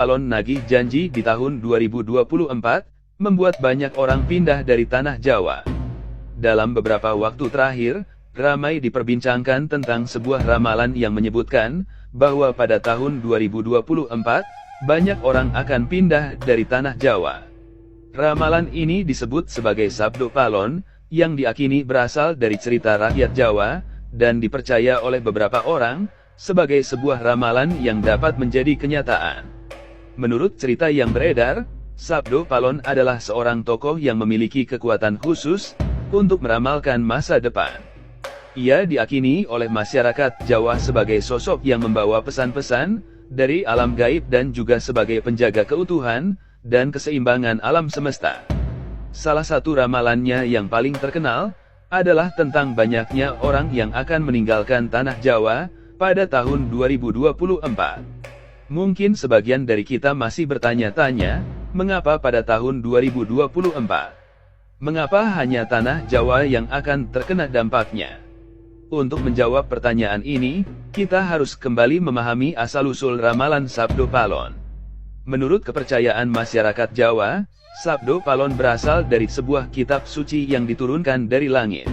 Palon nagih janji di tahun 2024, membuat banyak orang pindah dari tanah Jawa. Dalam beberapa waktu terakhir, ramai diperbincangkan tentang sebuah ramalan yang menyebutkan bahwa pada tahun 2024, banyak orang akan pindah dari tanah Jawa. Ramalan ini disebut sebagai Sabdo Palon, yang diakini berasal dari cerita rakyat Jawa, dan dipercaya oleh beberapa orang sebagai sebuah ramalan yang dapat menjadi kenyataan. Menurut cerita yang beredar, Sabdo Palon adalah seorang tokoh yang memiliki kekuatan khusus untuk meramalkan masa depan. Ia diakini oleh masyarakat Jawa sebagai sosok yang membawa pesan-pesan dari alam gaib dan juga sebagai penjaga keutuhan dan keseimbangan alam semesta. Salah satu ramalannya yang paling terkenal adalah tentang banyaknya orang yang akan meninggalkan tanah Jawa pada tahun 2024. Mungkin sebagian dari kita masih bertanya-tanya, mengapa pada tahun 2024? Mengapa hanya tanah Jawa yang akan terkena dampaknya? Untuk menjawab pertanyaan ini, kita harus kembali memahami asal-usul ramalan Sabdo Palon. Menurut kepercayaan masyarakat Jawa, Sabdo Palon berasal dari sebuah kitab suci yang diturunkan dari langit.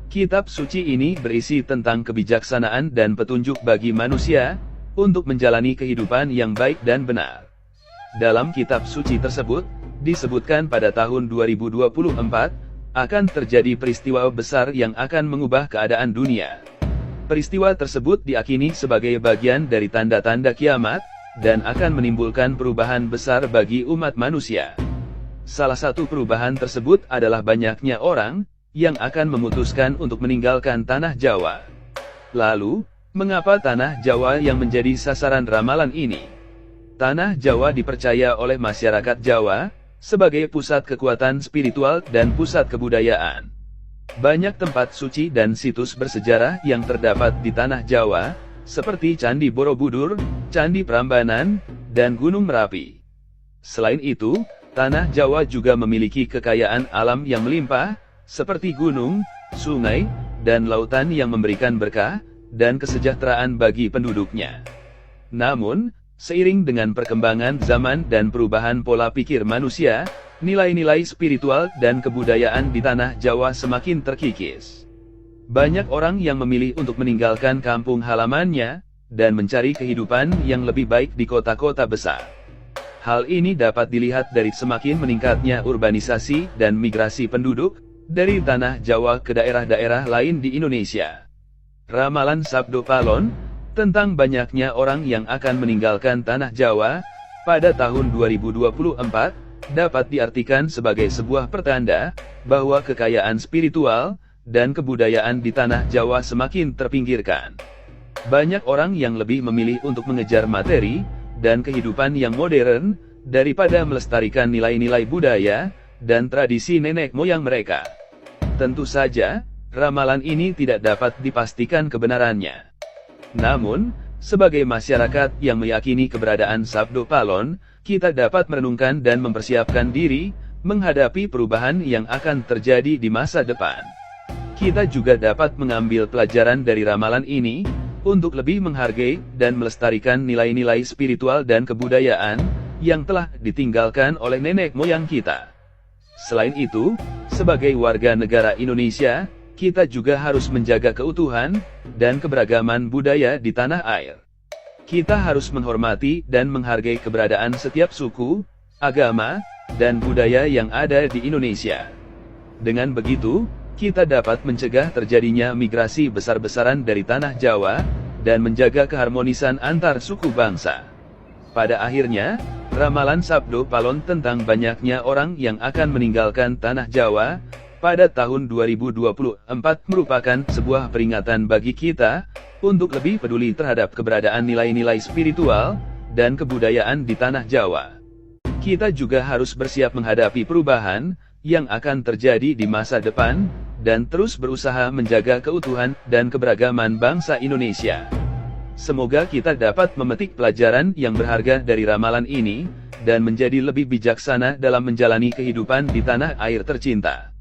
Kitab suci ini berisi tentang kebijaksanaan dan petunjuk bagi manusia untuk menjalani kehidupan yang baik dan benar. Dalam kitab suci tersebut, disebutkan pada tahun 2024, akan terjadi peristiwa besar yang akan mengubah keadaan dunia. Peristiwa tersebut diakini sebagai bagian dari tanda-tanda kiamat, dan akan menimbulkan perubahan besar bagi umat manusia. Salah satu perubahan tersebut adalah banyaknya orang yang akan memutuskan untuk meninggalkan tanah Jawa. Lalu, mengapa tanah Jawa yang menjadi sasaran ramalan ini? Tanah Jawa dipercaya oleh masyarakat Jawa sebagai pusat kekuatan spiritual dan pusat kebudayaan. Banyak tempat suci dan situs bersejarah yang terdapat di tanah Jawa, seperti Candi Borobudur, Candi Prambanan, dan Gunung Merapi. Selain itu, tanah Jawa juga memiliki kekayaan alam yang melimpah, seperti gunung, sungai, dan lautan yang memberikan berkah dan kesejahteraan bagi penduduknya. Namun, seiring dengan perkembangan zaman dan perubahan pola pikir manusia, nilai-nilai spiritual dan kebudayaan di tanah Jawa semakin terkikis. Banyak orang yang memilih untuk meninggalkan kampung halamannya, dan mencari kehidupan yang lebih baik di kota-kota besar. Hal ini dapat dilihat dari semakin meningkatnya urbanisasi dan migrasi penduduk dari tanah Jawa ke daerah-daerah lain di Indonesia. Ramalan Sabdo Palon tentang banyaknya orang yang akan meninggalkan tanah Jawa pada tahun 2024 dapat diartikan sebagai sebuah pertanda bahwa kekayaan spiritual dan kebudayaan di tanah Jawa semakin terpinggirkan. Banyak orang yang lebih memilih untuk mengejar materi dan kehidupan yang modern daripada melestarikan nilai-nilai budaya dan tradisi nenek moyang mereka. Tentu saja, ramalan ini tidak dapat dipastikan kebenarannya. Namun, sebagai masyarakat yang meyakini keberadaan Sabdo Palon, kita dapat merenungkan dan mempersiapkan diri menghadapi perubahan yang akan terjadi di masa depan. Kita juga dapat mengambil pelajaran dari ramalan ini untuk lebih menghargai dan melestarikan nilai-nilai spiritual dan kebudayaan yang telah ditinggalkan oleh nenek moyang kita. Selain itu, sebagai warga negara Indonesia, kita juga harus menjaga keutuhan dan keberagaman budaya di tanah air. Kita harus menghormati dan menghargai keberadaan setiap suku, agama, dan budaya yang ada di Indonesia. Dengan begitu, kita dapat mencegah terjadinya migrasi besar-besaran dari tanah Jawa, dan menjaga keharmonisan antar suku bangsa. Pada akhirnya, ramalan Sabdo Palon tentang banyaknya orang yang akan meninggalkan tanah Jawa pada tahun 2024 merupakan sebuah peringatan bagi kita untuk lebih peduli terhadap keberadaan nilai-nilai spiritual dan kebudayaan di tanah Jawa. Kita juga harus bersiap menghadapi perubahan yang akan terjadi di masa depan, dan terus berusaha menjaga keutuhan dan keberagaman bangsa Indonesia. Semoga kita dapat memetik pelajaran yang berharga dari ramalan ini, dan menjadi lebih bijaksana dalam menjalani kehidupan di tanah air tercinta.